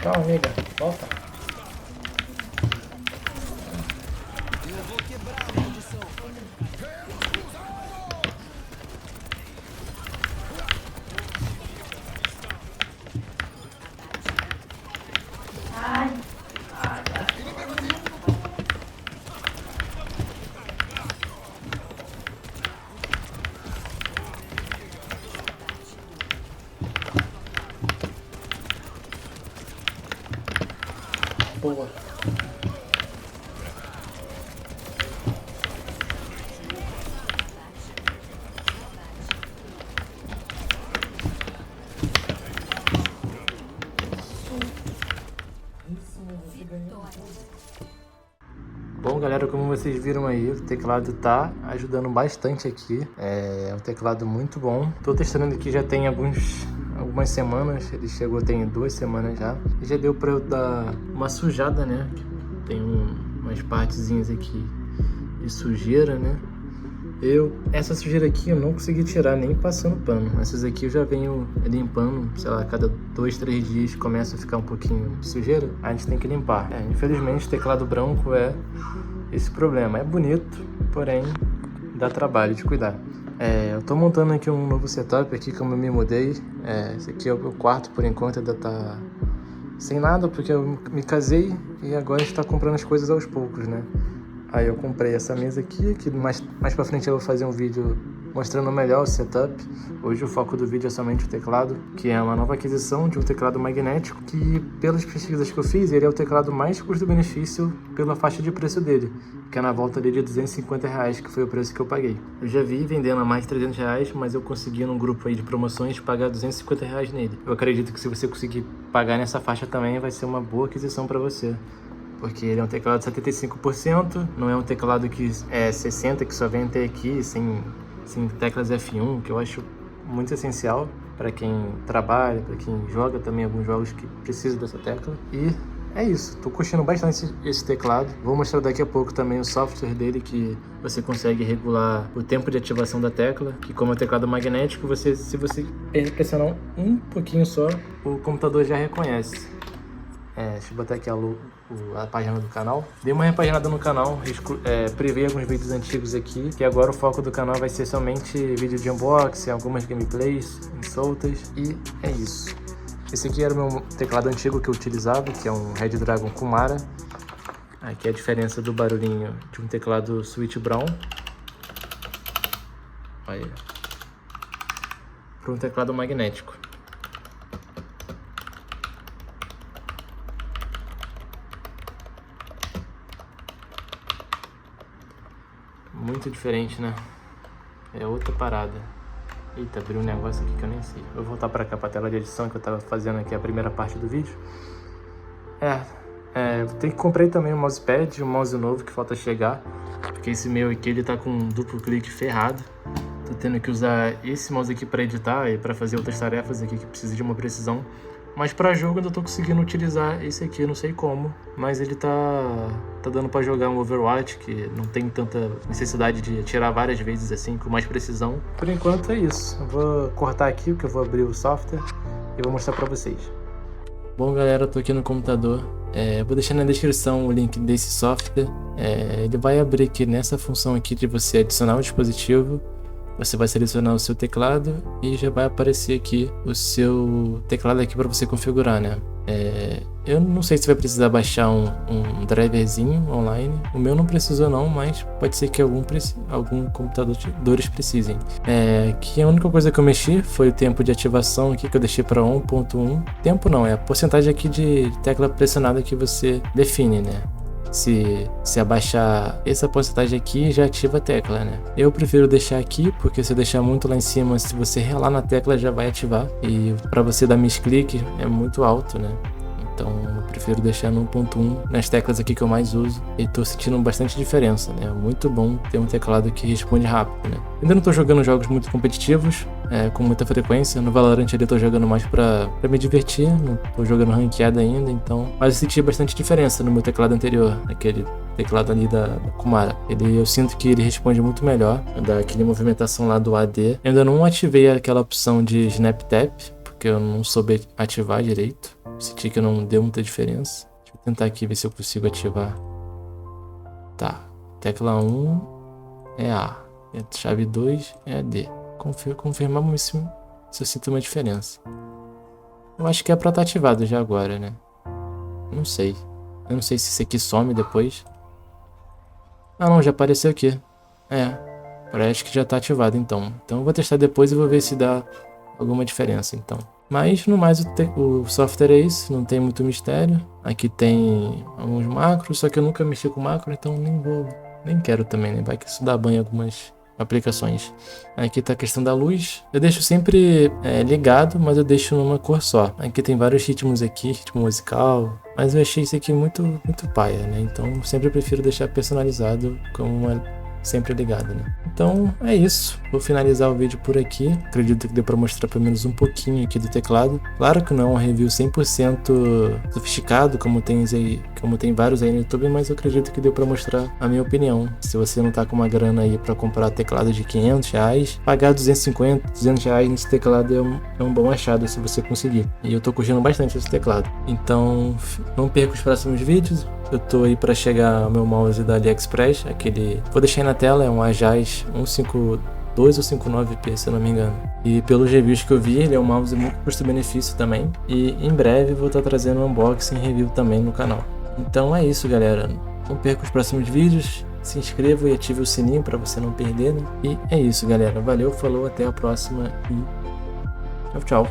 Calma, amiga. Volta. Eu vou quebrar a maldição. Boa. Bom, galera, como vocês viram aí, o teclado tá ajudando bastante aqui. É um teclado muito bom. Tô testando aqui já tem algumas semanas. Ele chegou tem 2 semanas já. E já deu pra eu dar uma sujada, né? Tem umas partezinhas aqui de sujeira, né? Essa sujeira aqui eu não consegui tirar nem passando pano. Essas aqui eu já venho limpando, sei lá, cada 2, 3 dias começa a ficar um pouquinho de sujeira. A gente tem que limpar. Infelizmente, teclado branco é esse problema. É bonito, porém dá trabalho de cuidar. Eu tô montando aqui um novo setup aqui, como eu me mudei. Esse aqui é o meu quarto, por enquanto ainda tá sem nada, porque eu me casei e agora a gente tá comprando as coisas aos poucos, né? Aí eu comprei essa mesa aqui, que mais pra frente eu vou fazer um vídeo mostrando melhor o setup. Hoje o foco do vídeo é somente o teclado, que é uma nova aquisição de um teclado magnético, que pelas pesquisas que eu fiz, ele é o teclado mais custo-benefício pela faixa de preço dele, que é na volta ali de R$250, que foi o preço que eu paguei. Eu já vi vendendo a mais de R$300, mas eu consegui num grupo aí de promoções pagar R$250 nele. Eu acredito que se você conseguir pagar nessa faixa também, vai ser uma boa aquisição para você. Porque ele é um teclado de 75%, não é um teclado que é 60%, que só vem até aqui, sem teclas F1, que eu acho muito essencial para quem trabalha, para quem joga também alguns jogos que precisam dessa tecla. E é isso, tô curtindo bastante esse teclado. Vou mostrar daqui a pouco também o software dele, que você consegue regular o tempo de ativação da tecla, que como é um teclado magnético, se você pressionar um pouquinho só, o computador já reconhece. Deixa eu botar aqui a página do canal. Dei uma repaginada no canal, privei alguns vídeos antigos aqui, que agora o foco do canal vai ser somente vídeo de unboxing, algumas gameplays soltas, e é isso. Esse aqui era o meu teclado antigo que eu utilizava, que é um Red Dragon Kumara. Aqui é a diferença do barulhinho de um teclado Switch Brown. Olha. Para um teclado magnético. Muito diferente, né? É outra parada. Eita, abriu um negócio aqui que eu nem sei. Vou voltar pra cá, pra tela de edição, que eu tava fazendo aqui a primeira parte do vídeo. Comprei também um mousepad, um mouse novo que falta chegar. Porque esse meu aqui, ele tá com um duplo clique ferrado. Tô tendo que usar esse mouse aqui pra editar e pra fazer outras tarefas aqui que precisa de uma precisão. Mas pra jogo eu ainda tô conseguindo utilizar esse aqui, não sei como. Mas ele tá dando pra jogar um Overwatch, que não tem tanta necessidade de atirar várias vezes assim, com mais precisão. Por enquanto é isso. Eu vou cortar aqui, porque eu vou abrir o software e vou mostrar pra vocês. Bom, galera, eu tô aqui no computador. Vou deixar na descrição o link desse software. Ele vai abrir aqui nessa função aqui de você adicionar um dispositivo. Você vai selecionar o seu teclado e já vai aparecer aqui o seu teclado aqui para você configurar, né? Eu não sei se vai precisar baixar um driverzinho online. O meu não precisou não, mas pode ser que algum computadores precisem. Que a única coisa que eu mexi foi o tempo de ativação aqui, que eu deixei para 1.1. Tempo não, é a porcentagem aqui de tecla pressionada que você define, né? Se abaixar essa porcentagem aqui, já ativa a tecla, né? Eu prefiro deixar aqui, porque se eu deixar muito lá em cima, se você relar na tecla, já vai ativar. E para você dar misclick, é muito alto, né? Então eu prefiro deixar no 1.1 nas teclas aqui que eu mais uso. E tô sentindo bastante diferença, né? Muito bom ter um teclado que responde rápido, né? Ainda não tô jogando jogos muito competitivos, com muita frequência. No Valorant ali eu tô jogando mais pra me divertir, não tô jogando ranqueada ainda, então... Mas eu senti bastante diferença no meu teclado anterior, aquele teclado ali da Kumara. Eu sinto que ele responde muito melhor, daquele movimentação lá do AD. Eu ainda não ativei aquela opção de Snap Tap, porque eu não soube ativar direito. Senti que não deu muita diferença. Deixa eu tentar aqui ver se eu consigo ativar. Tá, tecla 1 é A, chave 2 é D. Confirmamos se eu sinto uma diferença. Eu acho que é pra estar ativado já agora, né? Não sei. Eu não sei se isso aqui some depois. Ah não, já apareceu aqui. Parece que já tá ativado então. Então eu vou testar depois e vou ver se dá alguma diferença então. Mas no mais o software é isso, não tem muito mistério. Aqui tem alguns macros, só que eu nunca mexi com macro, então nem quero também, né? Vai que isso dá banho em algumas aplicações. Aqui tá a questão da luz. Eu deixo sempre ligado, mas eu deixo numa cor só. Aqui tem vários ritmos aqui, ritmo musical, mas eu achei isso aqui muito paia, né? Então sempre prefiro deixar personalizado como uma sempre ligado, né? Então é isso, vou finalizar o vídeo por aqui. Acredito que deu para mostrar pelo menos um pouquinho aqui do teclado. Claro que não é um review 100% sofisticado como tem vários aí no YouTube, mas eu acredito que deu para mostrar a minha opinião. Se você não tá com uma grana aí para comprar teclado de R$500, pagar 250, R$200 nesse teclado é um bom achado se você conseguir. E eu tô curtindo bastante esse teclado. Então não perca os próximos vídeos. Eu tô aí para chegar ao meu mouse da AliExpress, vou deixar aí na tela, é um Ajaz 152 ou 59P, se eu não me engano. E pelos reviews que eu vi, ele é um mouse muito custo-benefício também. E em breve vou estar trazendo um unboxing e review também no canal. Então é isso, galera. Não perca os próximos vídeos, se inscreva e ative o sininho para você não perder, né? E é isso, galera. Valeu, falou, até a próxima e tchau, tchau.